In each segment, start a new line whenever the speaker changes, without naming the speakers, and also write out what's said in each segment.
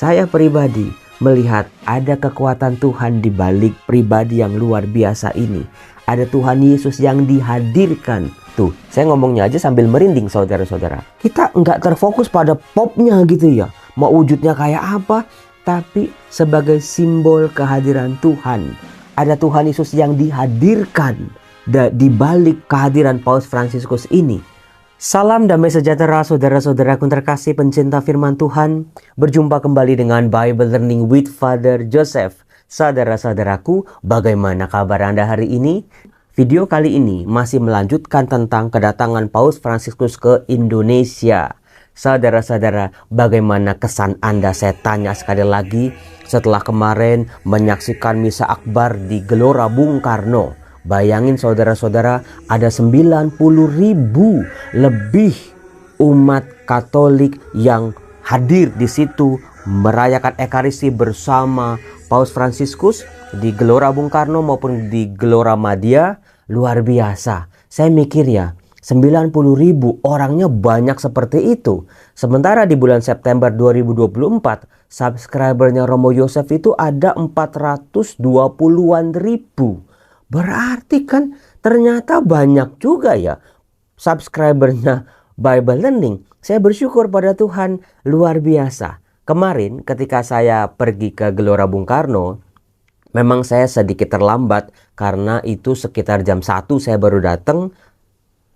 Saya pribadi melihat ada kekuatan Tuhan di balik pribadi yang luar biasa ini. Ada Tuhan Yesus yang dihadirkan. Tuh, saya ngomongnya aja sambil merinding saudara-saudara. Kita nggak terfokus pada popnya gitu ya. Mau wujudnya kayak apa, tapi sebagai simbol kehadiran Tuhan. Ada Tuhan Yesus yang dihadirkan di balik kehadiran Paus Fransiskus ini. Salam damai sejahtera saudara-saudaraku terkasih pencinta firman Tuhan. Berjumpa kembali dengan Bible Learning with Father Joseph. Saudara-saudaraku, bagaimana kabar Anda hari ini? Video kali ini masih melanjutkan tentang kedatangan Paus Fransiskus ke Indonesia. Saudara-saudara, bagaimana kesan Anda? Saya tanya sekali lagi setelah kemarin menyaksikan Misa Akbar di Gelora Bung Karno. Bayangin saudara-saudara, ada 90.000 lebih umat Katolik yang hadir di situ merayakan Ekaristi bersama Paus Fransiskus di Gelora Bung Karno maupun di Gelora Madia. Luar biasa. Saya mikir ya, 90.000 orangnya banyak seperti itu. Sementara di bulan September 2024, subscribernya Romo Yosef itu ada 420-an ribu. Berarti kan ternyata banyak juga ya subscribernya Bible Learning. Saya bersyukur pada Tuhan, luar biasa. Kemarin ketika saya pergi ke Gelora Bung Karno, memang saya sedikit terlambat karena itu sekitar jam 1 saya baru datang.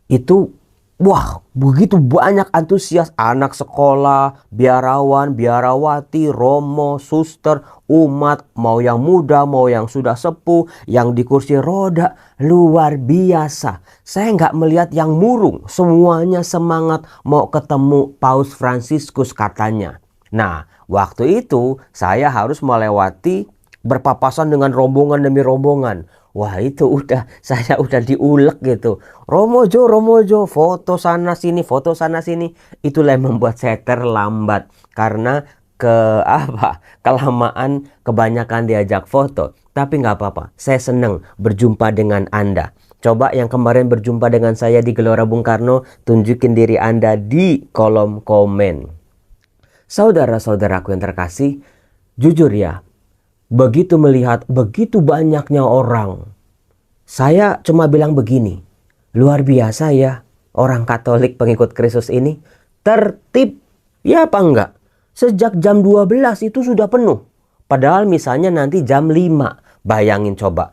Itu wah, begitu banyak antusias anak sekolah, biarawan, biarawati, romo, suster, umat, mau yang muda, mau yang sudah sepuh, yang di kursi roda, luar biasa. Saya nggak melihat yang murung, semuanya semangat mau ketemu Paus Fransiskus katanya. Nah, waktu itu saya harus melewati berpapasan dengan rombongan demi rombongan. Wah, itu saya udah diulek gitu. Romo Jo, foto sana sini, foto sana sini. Itulah yang membuat saya terlambat karena kelamaan kebanyakan diajak foto. Tapi nggak apa-apa, saya senang berjumpa dengan Anda. Coba yang kemarin berjumpa dengan saya di Gelora Bung Karno, tunjukin diri Anda di kolom komen. Saudara-saudaraku yang terkasih, jujur ya, begitu melihat begitu banyaknya orang, saya cuma bilang begini, luar biasa ya orang Katolik pengikut Kristus ini, tertib, ya apa enggak? Sejak jam 12 itu sudah penuh, padahal misalnya nanti jam 5, bayangin coba,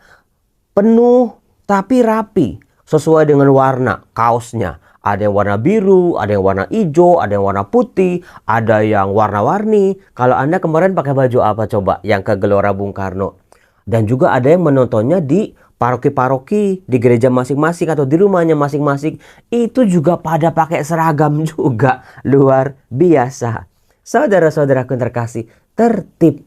penuh tapi rapi, sesuai dengan warna kaosnya. Ada yang warna biru, ada yang warna hijau, ada yang warna putih, ada yang warna-warni. Kalau Anda kemarin pakai baju apa coba yang ke Gelora Bung Karno? Dan juga ada yang menontonnya di paroki-paroki, di gereja masing-masing atau di rumahnya masing-masing. Itu juga pada pakai seragam juga. Luar biasa. Saudara-saudaraku yang terkasih, tertib.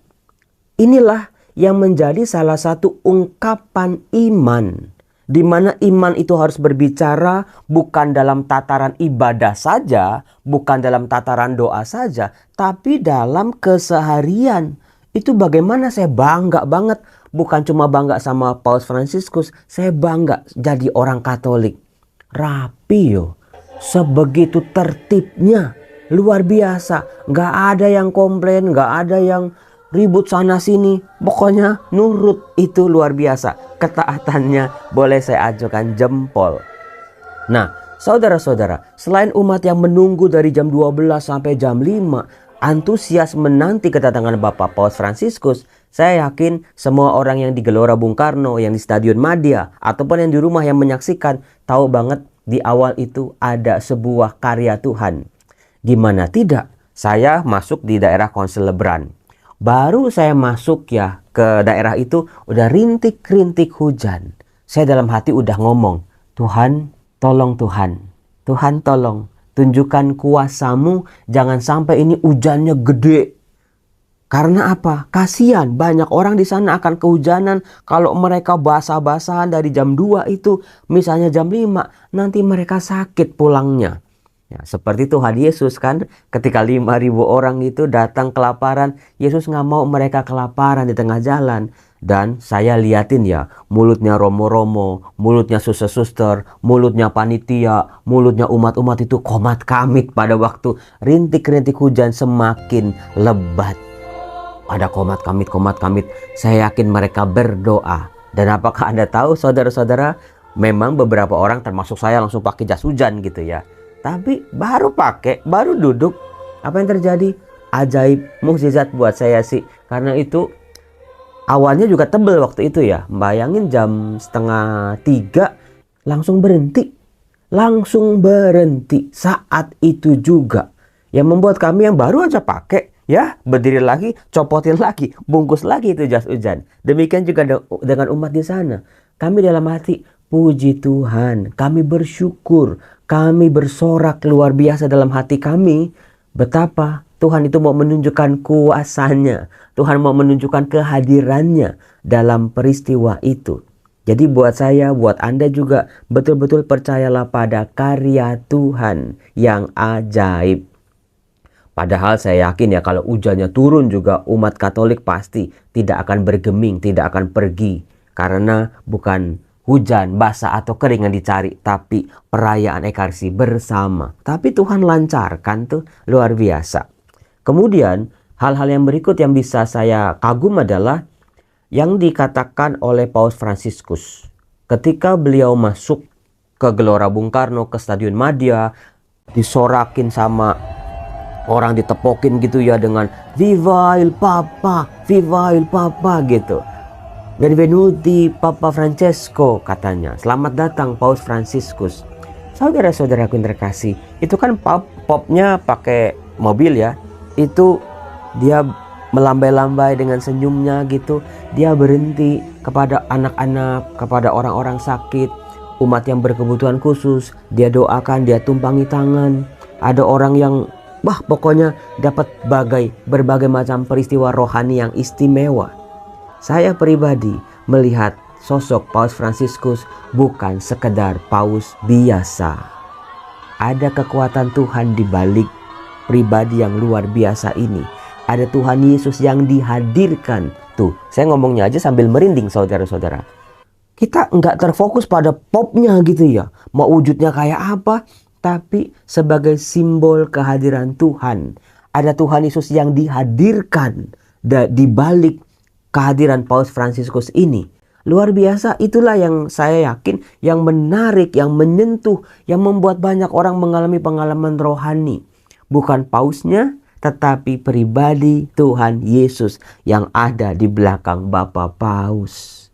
Inilah yang menjadi salah satu ungkapan iman. Di mana iman itu harus berbicara bukan dalam tataran ibadah saja, bukan dalam tataran doa saja, tapi dalam keseharian. Itu bagaimana saya bangga banget, bukan cuma bangga sama Paus Fransiskus, saya bangga jadi orang Katolik. Rapi yo, sebegitu tertibnya, luar biasa. Gak ada yang komplain, gak ada yang ribut sana sini, pokoknya nurut. Itu luar biasa. Ketaatannya boleh saya ajukan jempol. Nah, saudara-saudara, selain umat yang menunggu dari jam 12 sampai jam 5, antusias menanti kedatangan Bapak Paus Fransiskus, saya yakin semua orang yang di Gelora Bung Karno, yang di Stadion Madia, ataupun yang di rumah yang menyaksikan, tahu banget di awal itu ada sebuah karya Tuhan. Gimana tidak, saya masuk di daerah Konsel Lebran. Baru saya masuk ya ke daerah itu udah rintik-rintik hujan. Saya dalam hati udah ngomong, Tuhan tolong Tuhan. Tuhan tolong tunjukkan kuasa-Mu, jangan sampai ini hujannya gede. Karena apa? Kasihan banyak orang di sana akan kehujanan. Kalau mereka basah-basahan dari jam 2 itu, misalnya jam 5, nanti mereka sakit pulangnya. Ya, seperti Tuhan Yesus kan, ketika 5.000 orang itu datang kelaparan, Yesus nggak mau mereka kelaparan di tengah jalan. Dan saya liatin ya, mulutnya romo-romo, mulutnya suster-suster, mulutnya panitia, mulutnya umat-umat itu komat kamit pada waktu rintik-rintik hujan semakin lebat. ada komat kamit. Saya yakin mereka berdoa. Dan apakah Anda tahu saudara-saudara, memang beberapa orang termasuk saya langsung pakai jas hujan gitu ya. Tapi baru duduk, apa yang terjadi? Ajaib, mukjizat buat saya sih. Karena itu awalnya juga tebel waktu itu ya. Bayangin jam 2:30 langsung berhenti. Saat itu juga. Yang membuat kami yang baru aja pakai, ya berdiri lagi, copotin lagi, bungkus lagi itu jas hujan. Demikian juga dengan umat di sana. Kami dalam hati, puji Tuhan, kami bersyukur, kami bersorak luar biasa dalam hati kami. Betapa Tuhan itu mau menunjukkan kuasanya. Tuhan mau menunjukkan kehadirannya dalam peristiwa itu. Jadi buat saya, buat Anda juga, betul-betul percayalah pada karya Tuhan yang ajaib. Padahal saya yakin ya, kalau hujannya turun juga umat Katolik pasti tidak akan bergeming, tidak akan pergi. Karena bukan hujan, basah atau kering yang dicari, tapi perayaan Ekaristi bersama. Tapi Tuhan lancarkan tuh, luar biasa. Kemudian hal-hal yang berikut yang bisa saya kagum adalah yang dikatakan oleh Paus Fransiskus. Ketika beliau masuk ke Gelora Bung Karno, ke Stadion Madia, disorakin sama orang, ditepokin gitu ya dengan Viva il Papa gitu. Benvenuti Papa Francesco katanya. Selamat datang Paus Fransiskus. Saudara-saudaraku yang terkasih, itu kan popnya pakai mobil ya. Itu dia melambai-lambai dengan senyumnya gitu. Dia berhenti kepada anak-anak, kepada orang-orang sakit, umat yang berkebutuhan khusus. Dia doakan, dia tumpangi tangan. Ada orang yang pokoknya dapat berbagai macam peristiwa rohani yang istimewa. Saya pribadi melihat sosok Paus Fransiskus bukan sekedar paus biasa. Ada kekuatan Tuhan di balik pribadi yang luar biasa ini. Ada Tuhan Yesus yang dihadirkan. Tuh, saya ngomongnya aja sambil merinding saudara-saudara. Kita nggak terfokus pada popnya gitu ya. Mau wujudnya kayak apa, tapi sebagai simbol kehadiran Tuhan. Ada Tuhan Yesus yang dihadirkan di balik kehadiran Paus Fransiskus ini. Luar biasa, itulah yang saya yakin, yang menarik, yang menyentuh, yang membuat banyak orang mengalami pengalaman rohani. Bukan pausnya, tetapi pribadi Tuhan Yesus yang ada di belakang Bapak Paus.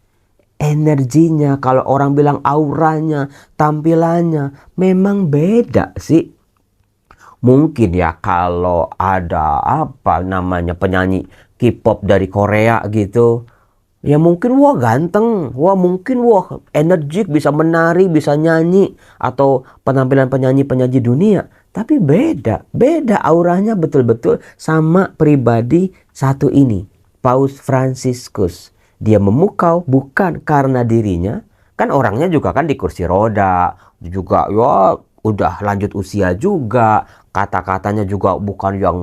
Energinya, kalau orang bilang auranya, tampilannya, memang beda sih. Mungkin ya kalau ada penyanyi K-pop dari Korea gitu, ya mungkin wah ganteng, mungkin energik, bisa menari, bisa nyanyi, atau penampilan penyanyi dunia. Tapi beda auranya betul-betul sama pribadi satu ini, Paus Fransiskus. Dia memukau bukan karena dirinya, kan orangnya juga kan di kursi roda, juga ya udah lanjut usia juga, kata-katanya juga bukan yang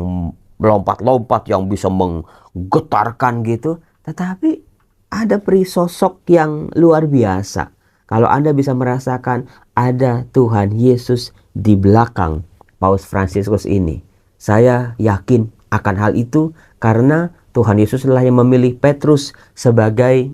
melompat-lompat yang bisa menggetarkan gitu, tetapi ada sosok yang luar biasa. Kalau Anda bisa merasakan ada Tuhan Yesus di belakang Paus Fransiskus ini. Saya yakin akan hal itu karena Tuhan Yesus adalah yang memilih Petrus sebagai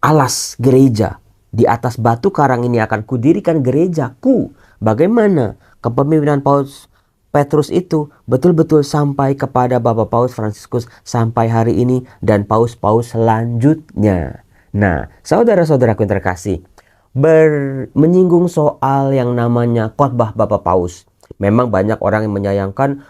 alas gereja. Di atas batu karang ini akan kudirikan gerejaku. Bagaimana kepemimpinan Paus Petrus itu betul-betul sampai kepada Bapak Paus Fransiskus sampai hari ini dan paus-paus selanjutnya. Nah, saudara-saudaraku yang terkasih, menyinggung soal yang namanya khotbah Bapak Paus. Memang banyak orang yang menyayangkan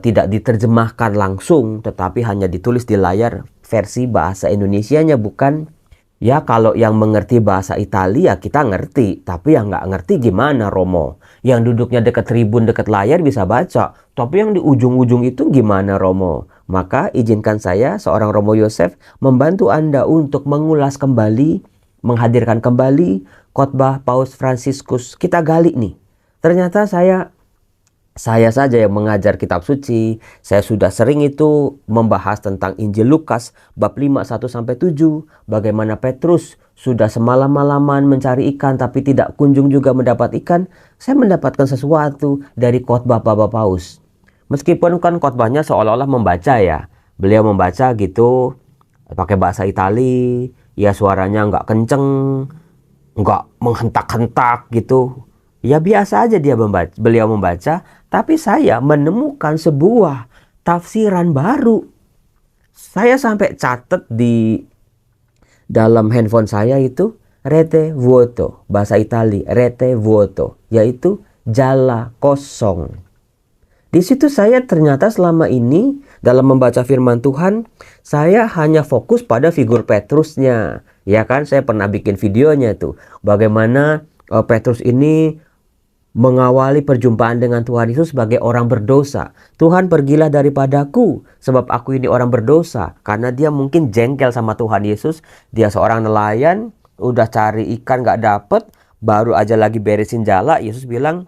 tidak diterjemahkan langsung, tetapi hanya ditulis di layar versi bahasa Indonesianya, bukan. Ya kalau yang mengerti bahasa Italia kita ngerti, tapi yang nggak ngerti gimana Romo? Yang duduknya dekat tribun, dekat layar bisa baca, tapi yang di ujung-ujung itu gimana Romo? Maka izinkan saya, seorang Romo Yosef, membantu Anda untuk mengulas kembali, menghadirkan kembali khotbah Paus Fransiskus. Kita gali nih. Ternyata saya saja yang mengajar kitab suci. Saya sudah sering itu membahas tentang Injil Lukas bab 5 1-7. Bagaimana Petrus sudah semalam-malaman mencari ikan tapi tidak kunjung juga mendapat ikan. Saya mendapatkan sesuatu dari khotbah Bapak Paus. Meskipun kan khotbahnya seolah-olah membaca ya. Beliau membaca gitu pakai bahasa Itali, ya suaranya nggak kenceng, nggak menghentak-hentak gitu. Ya biasa aja beliau membaca, tapi saya menemukan sebuah tafsiran baru. Saya sampai catat di dalam handphone saya itu rete vuoto, bahasa Itali, rete vuoto, yaitu jala kosong. Di situ saya ternyata selama ini dalam membaca firman Tuhan, saya hanya fokus pada figur Petrusnya. Ya kan, saya pernah bikin videonya tuh. Bagaimana Petrus ini mengawali perjumpaan dengan Tuhan Yesus sebagai orang berdosa. Tuhan, pergilah daripadaku, sebab aku ini orang berdosa. Karena dia mungkin jengkel sama Tuhan Yesus. Dia seorang nelayan, udah cari ikan gak dapet, baru aja lagi beresin jala. Yesus bilang,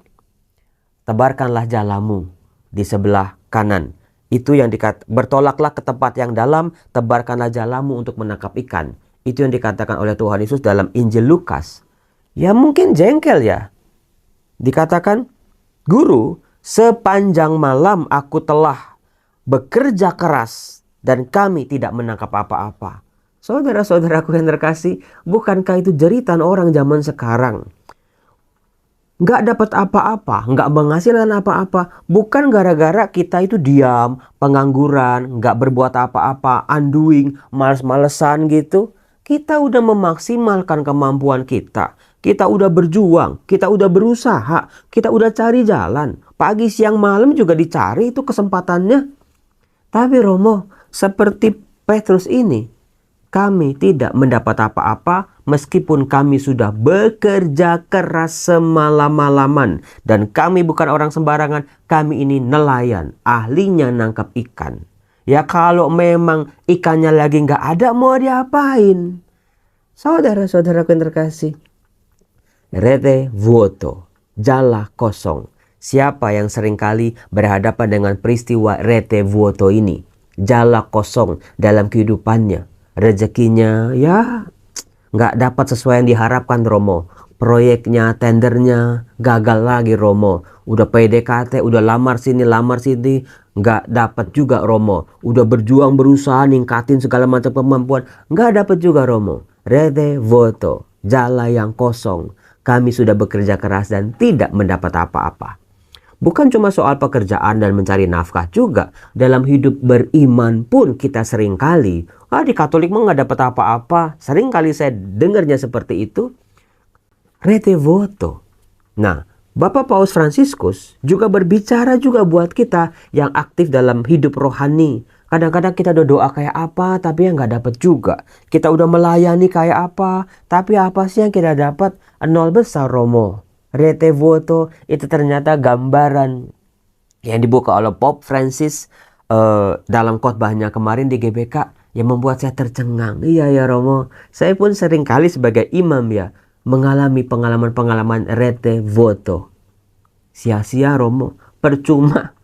tebarkanlah jalamu di sebelah kanan. Itu yang bertolaklah ke tempat yang dalam, tebarkanlah jalamu untuk menangkap ikan. Itu yang dikatakan oleh Tuhan Yesus dalam Injil Lukas. Ya mungkin jengkel ya. Dikatakan, Guru, sepanjang malam aku telah bekerja keras dan kami tidak menangkap apa-apa. Saudara-saudaraku yang terkasih, bukankah itu jeritan orang zaman sekarang? Nggak dapat apa-apa, nggak menghasilkan apa-apa. Bukan gara-gara kita itu diam, pengangguran, nggak berbuat apa-apa, undoing, males-malesan gitu. Kita udah memaksimalkan kemampuan kita. Kita udah berjuang, kita udah berusaha, kita udah cari jalan. Pagi, siang, malam juga dicari itu kesempatannya. Tapi Romo, seperti Petrus ini, kami tidak mendapat apa-apa meskipun kami sudah bekerja keras semalam-malaman. Dan kami bukan orang sembarangan, kami ini nelayan, ahlinya nangkap ikan. Ya kalau memang ikannya lagi nggak ada, mau diapain? Saudara-saudaraku yang terkasih, rete vuoto, jala kosong. Siapa yang seringkali berhadapan dengan peristiwa rete vuoto ini? Jala kosong dalam kehidupannya. Rezekinya ya nggak dapat sesuai yang diharapkan Romo. Proyeknya, tendernya gagal lagi Romo. Udah PDKT, udah lamar sini, nggak dapat juga Romo. Udah berjuang, berusaha, ningkatin segala macam kemampuan, nggak dapat juga Romo. Rete vuoto, jala yang kosong. Kami sudah bekerja keras dan tidak mendapat apa-apa. Bukan cuma soal pekerjaan dan mencari nafkah juga. Dalam hidup beriman pun kita seringkali, di Katolik mah nggak dapat apa-apa. Seringkali saya dengarnya seperti itu. Rete vuoto. Nah, Bapak Paus Fransiskus juga berbicara juga buat kita yang aktif dalam hidup rohani. Kadang-kadang kita udah doa kayak apa, tapi yang nggak dapat juga. Kita udah melayani kayak apa, tapi apa sih yang kita dapat? Nol besar Romo. Rete vuoto itu ternyata gambaran yang dibuka oleh Pope Francis dalam khotbahnya kemarin di GBK yang membuat saya tercengang. Iya ya Romo, saya pun sering kali sebagai imam ya mengalami pengalaman-pengalaman rete vuoto. Sia-sia Romo, percuma.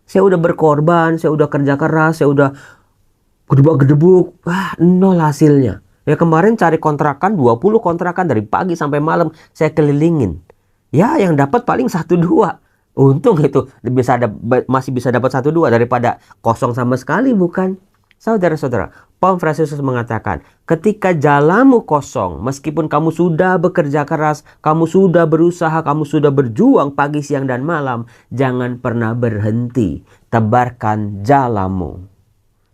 Saya udah berkorban, saya udah kerja keras, saya udah gedebuk-gedebuk, nol hasilnya. Ya kemarin cari kontrakan, 20 kontrakan dari pagi sampai malam saya kelilingin. Ya yang dapat paling 1-2. Untung itu masih bisa dapat 1-2 daripada kosong sama sekali, bukan? Saudara-saudara, Paus Fransiskus mengatakan, ketika jalamu kosong, meskipun kamu sudah bekerja keras, kamu sudah berusaha, kamu sudah berjuang pagi, siang, dan malam, jangan pernah berhenti. Tebarkan jalamu.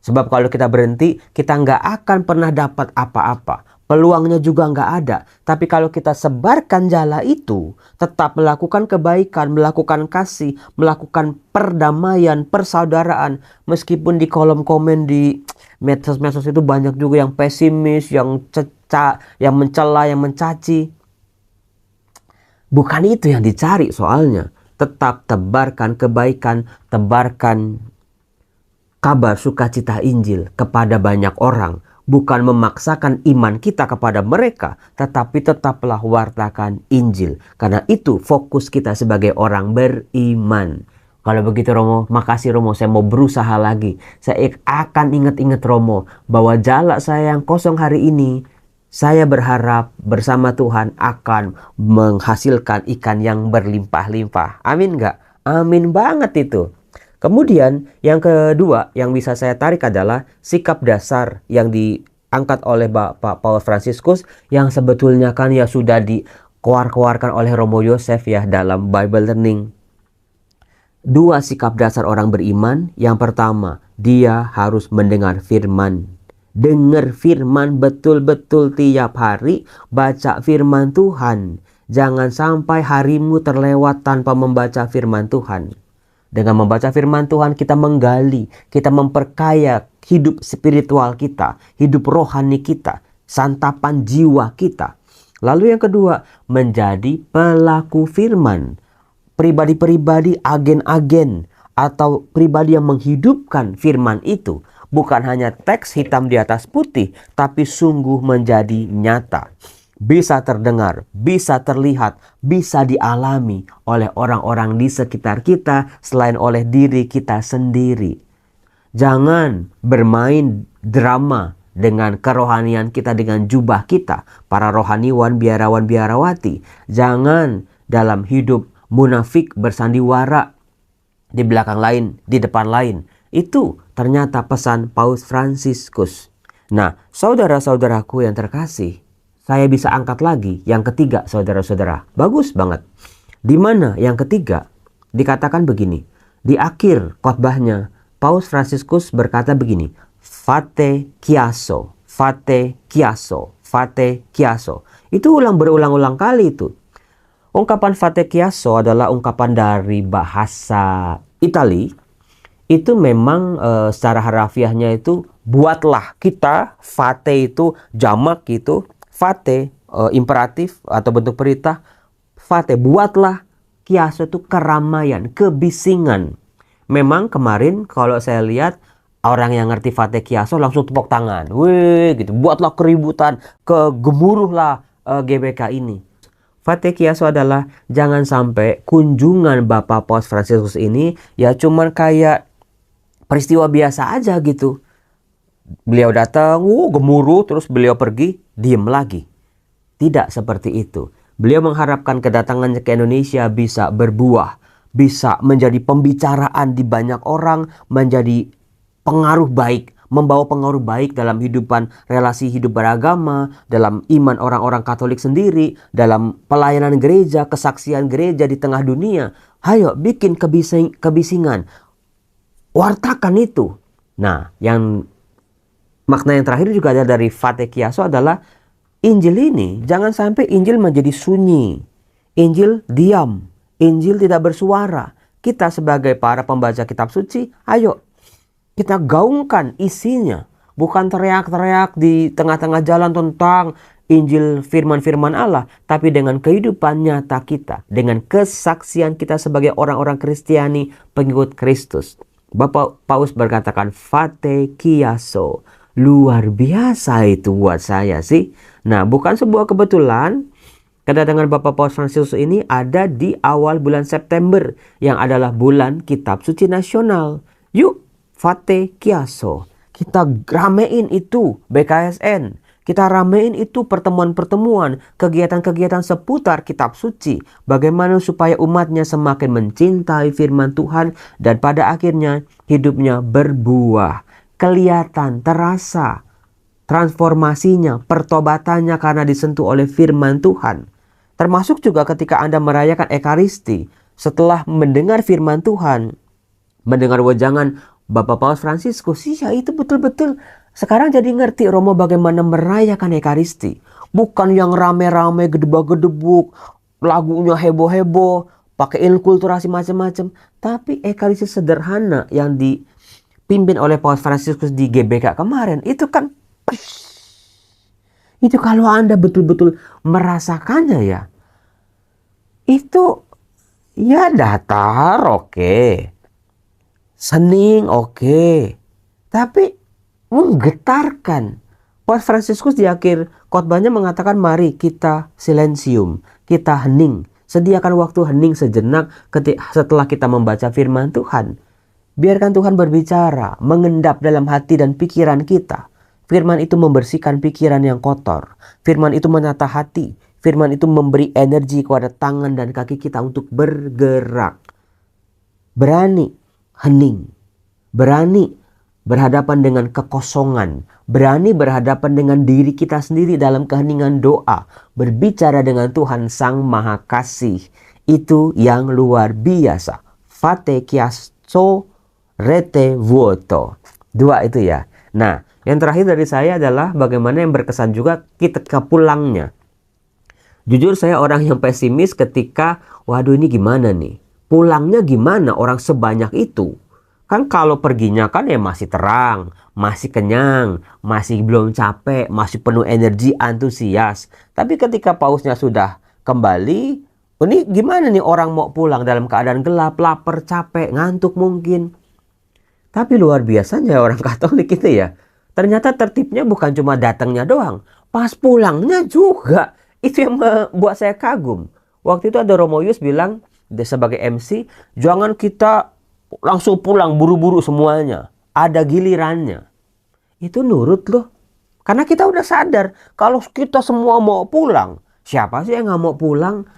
Sebab kalau kita berhenti, kita nggak akan pernah dapat apa-apa. Peluangnya juga nggak ada. Tapi kalau kita sebarkan jala itu, tetap melakukan kebaikan, melakukan kasih, melakukan perdamaian, persaudaraan. Meskipun di kolom komen di medsos-medsos itu banyak juga yang pesimis, yang yang mencela, yang mencaci. Bukan itu yang dicari soalnya. Tetap tebarkan kebaikan, tebarkan kabar sukacita Injil kepada banyak orang. Bukan memaksakan iman kita kepada mereka, tetapi tetaplah wartakan Injil. Karena itu fokus kita sebagai orang beriman. Kalau begitu Romo, makasih Romo, saya mau berusaha lagi. Saya akan ingat-ingat Romo, bahwa jala saya yang kosong hari ini, saya berharap bersama Tuhan akan menghasilkan ikan yang berlimpah-limpah. Amin nggak? Amin banget itu. Kemudian yang kedua yang bisa saya tarik adalah sikap dasar yang diangkat oleh Bapak Paul Fransiskus yang sebetulnya kan ya sudah dikeluarkan oleh Romo Yosef ya dalam Bible Learning. Dua sikap dasar orang beriman. Yang pertama, dia harus mendengar firman. Dengar firman betul-betul tiap hari, baca firman Tuhan. Jangan sampai harimu terlewat tanpa membaca firman Tuhan. Dengan membaca firman Tuhan kita menggali, kita memperkaya hidup spiritual kita, hidup rohani kita, santapan jiwa kita. Lalu yang kedua, menjadi pelaku firman. Pribadi-pribadi, agen-agen, atau pribadi yang menghidupkan firman itu. Bukan hanya teks hitam di atas putih, tapi sungguh menjadi nyata. Bisa terdengar, bisa terlihat, bisa dialami oleh orang-orang di sekitar kita selain oleh diri kita sendiri. Jangan bermain drama dengan kerohanian kita, dengan jubah kita, para rohaniwan, biarawan, biarawati. Jangan dalam hidup munafik bersandiwara di belakang lain, di depan lain. Itu ternyata pesan Paus Fransiskus. Nah, saudara-saudaraku yang terkasih, saya bisa angkat lagi yang ketiga, saudara-saudara. Bagus banget. Di mana yang ketiga? Dikatakan begini. Di akhir khotbahnya, Paus Fransiskus berkata begini. Fate chiasso, fate chiasso, fate chiasso. Itu berulang-ulang kali itu. Ungkapan fate chiasso adalah ungkapan dari bahasa Itali. Itu memang secara harafiahnya itu buatlah. Kita fate itu jamak gitu. Fate imperatif atau bentuk perintah. Fate buatlah. Chiasso itu keramaian, kebisingan. Memang kemarin kalau saya lihat orang yang ngerti fate chiasso langsung tepuk tangan. Wih gitu. Buatlah keributan, kegemuruhlah GBK ini. Fate chiasso adalah jangan sampai kunjungan Bapak Paus Fransiskus ini ya cuman kayak peristiwa biasa aja gitu. Beliau datang, gemuruh, terus beliau pergi, diem lagi. Tidak seperti itu. Beliau mengharapkan kedatangannya ke Indonesia bisa berbuah, bisa menjadi pembicaraan di banyak orang, menjadi pengaruh baik, membawa pengaruh baik dalam kehidupan relasi hidup beragama, dalam iman orang-orang Katolik sendiri, dalam pelayanan gereja, kesaksian gereja di tengah dunia. Hayo bikin kebisingan, wartakan itu. Nah, makna yang terakhir juga ada dari fate chiasso adalah Injil ini jangan sampai Injil menjadi sunyi. Injil diam, Injil tidak bersuara. Kita sebagai para pembaca kitab suci, ayo kita gaungkan isinya. Bukan teriak-teriak di tengah-tengah jalan tentang Injil firman-firman Allah. Tapi dengan kehidupan nyata kita. Dengan kesaksian kita sebagai orang-orang Kristiani pengikut Kristus. Bapak Paus berkatakan fate chiasso. Luar biasa itu buat saya sih. Nah, bukan sebuah kebetulan. Kedatangan Bapak Paus Fransiskus ini ada di awal bulan September. Yang adalah bulan kitab suci nasional. Yuk. Fate chiasso. Kita ramein itu BKSN. Kita ramein itu pertemuan-pertemuan, kegiatan-kegiatan seputar kitab suci. Bagaimana supaya umatnya semakin mencintai firman Tuhan dan pada akhirnya hidupnya berbuah. Kelihatan, terasa transformasinya, pertobatannya karena disentuh oleh firman Tuhan. Termasuk juga ketika Anda merayakan Ekaristi. Setelah mendengar firman Tuhan, mendengar wejangan Bapak Paus Fransiskus, ya itu betul-betul sekarang jadi ngerti Romo bagaimana merayakan Ekaristi. Bukan yang rame-rame, gedebak-gedebuk, lagunya heboh-heboh, pakai inkulturasi macam-macam. Tapi Ekaristi sederhana yang dipimpin oleh Paus Fransiskus di GBK kemarin, itu kan, itu kalau Anda betul-betul merasakannya ya, itu ya datar oke. Sening oke. Tapi menggetarkan. Paus Fransiskus di akhir khotbahnya mengatakan mari kita silensium, kita hening. Sediakan waktu hening sejenak setelah kita membaca firman Tuhan. Biarkan Tuhan berbicara, mengendap dalam hati dan pikiran kita. Firman itu membersihkan pikiran yang kotor. Firman itu menata hati. Firman itu memberi energi kepada tangan dan kaki kita untuk bergerak. Berani hening, berani berhadapan dengan kekosongan, berani berhadapan dengan diri kita sendiri dalam keheningan doa, berbicara dengan Tuhan Sang Maha Kasih. Itu yang luar biasa. Fate chiasso rete vuoto. 2 itu ya. Nah, yang terakhir dari saya adalah bagaimana yang berkesan juga ketika pulangnya. Jujur saya orang yang pesimis ketika, waduh ini gimana nih? Pulangnya gimana orang sebanyak itu? Kan kalau perginya kan ya masih terang, masih kenyang, masih belum capek, masih penuh energi, antusias. Tapi ketika pausnya sudah kembali, ini gimana nih orang mau pulang dalam keadaan gelap, lapar, capek, ngantuk mungkin. Tapi luar biasanya orang Katolik itu ya. Ternyata tertibnya bukan cuma datangnya doang, pas pulangnya juga. Itu yang membuat saya kagum. Waktu itu ada Romo Yus bilang sebagai MC, jangan kita langsung pulang buru-buru semuanya. Ada gilirannya. Itu nurut loh. Karena kita udah sadar kalau kita semua mau pulang. Siapa sih yang nggak mau pulang?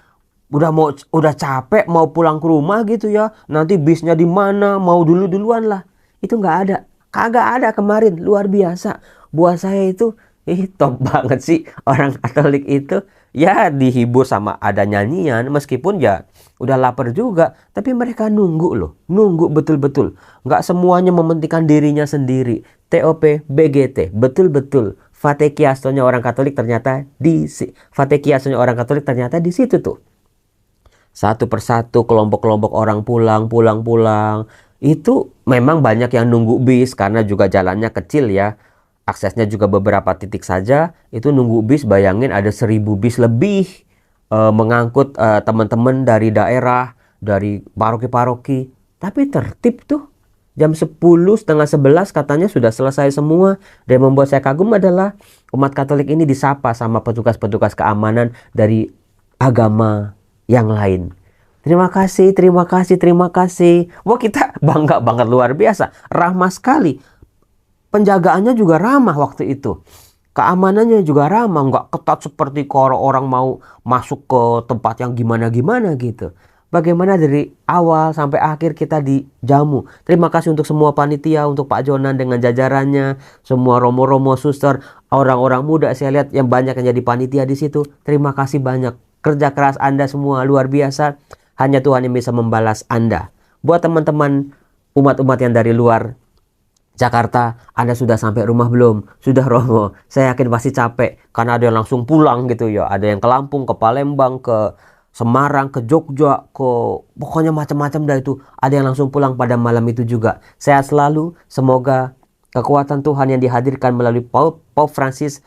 Udah capek mau pulang ke rumah gitu ya. Nanti bisnya di mana? Mau duluan lah. Itu nggak ada. Kagak ada kemarin. Luar biasa. Buat saya itu top banget sih orang Katolik itu. Ya dihibur sama ada nyanyian, meskipun ya udah lapar juga, tapi mereka nunggu loh, nunggu betul-betul. Nggak semuanya mementingkan dirinya sendiri. TOP, BGT, betul-betul. Fate chiasso-nya orang Katolik ternyata di situ tuh. Satu persatu kelompok-kelompok orang pulang. Itu memang banyak yang nunggu bis karena juga jalannya kecil ya. Aksesnya juga beberapa titik saja. Itu nunggu bis, bayangin ada 1000 bis lebih mengangkut teman-teman dari daerah, dari paroki-paroki. Tapi tertib tuh. Jam 10, setengah 11 katanya sudah selesai semua. Dan yang membuat saya kagum adalah umat Katolik ini disapa sama petugas-petugas keamanan dari agama yang lain. Terima kasih. Wah, kita bangga banget, luar biasa. Ramah sekali. Penjagaannya juga ramah waktu itu. Keamanannya juga ramah. Nggak ketat seperti kalau orang mau masuk ke tempat yang gimana-gimana gitu. Bagaimana dari awal sampai akhir kita dijamu. Terima kasih untuk semua panitia, untuk Pak Jonan dengan jajarannya. Semua romo-romo, suster, orang-orang muda saya lihat yang banyak yang jadi panitia di situ. Terima kasih banyak. Kerja keras Anda semua luar biasa. Hanya Tuhan yang bisa membalas Anda. Buat teman-teman umat-umat yang dari luar Jakarta, Anda sudah sampai rumah belum? Sudah Romo, saya yakin pasti capek. Karena ada yang langsung pulang gitu ya. Ada yang ke Lampung, ke Palembang, ke Semarang, ke Jogja, pokoknya macam-macam dah itu. Ada yang langsung pulang pada malam itu juga. Sehat selalu, semoga kekuatan Tuhan yang dihadirkan melalui Pope Francis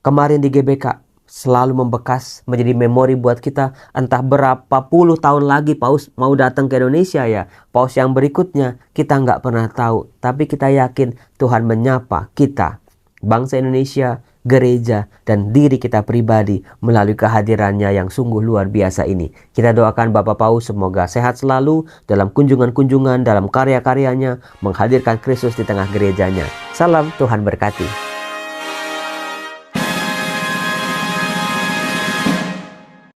kemarin di GBK selalu membekas menjadi memori buat kita. Entah berapa puluh tahun lagi Paus mau datang ke Indonesia ya, Paus yang berikutnya kita nggak pernah tahu. Tapi kita yakin Tuhan menyapa kita, bangsa Indonesia, gereja, dan diri kita pribadi melalui kehadirannya yang sungguh luar biasa ini. Kita doakan Bapak Paus semoga sehat selalu dalam kunjungan-kunjungan, dalam karya-karyanya menghadirkan Kristus di tengah gerejanya. Salam, Tuhan berkati.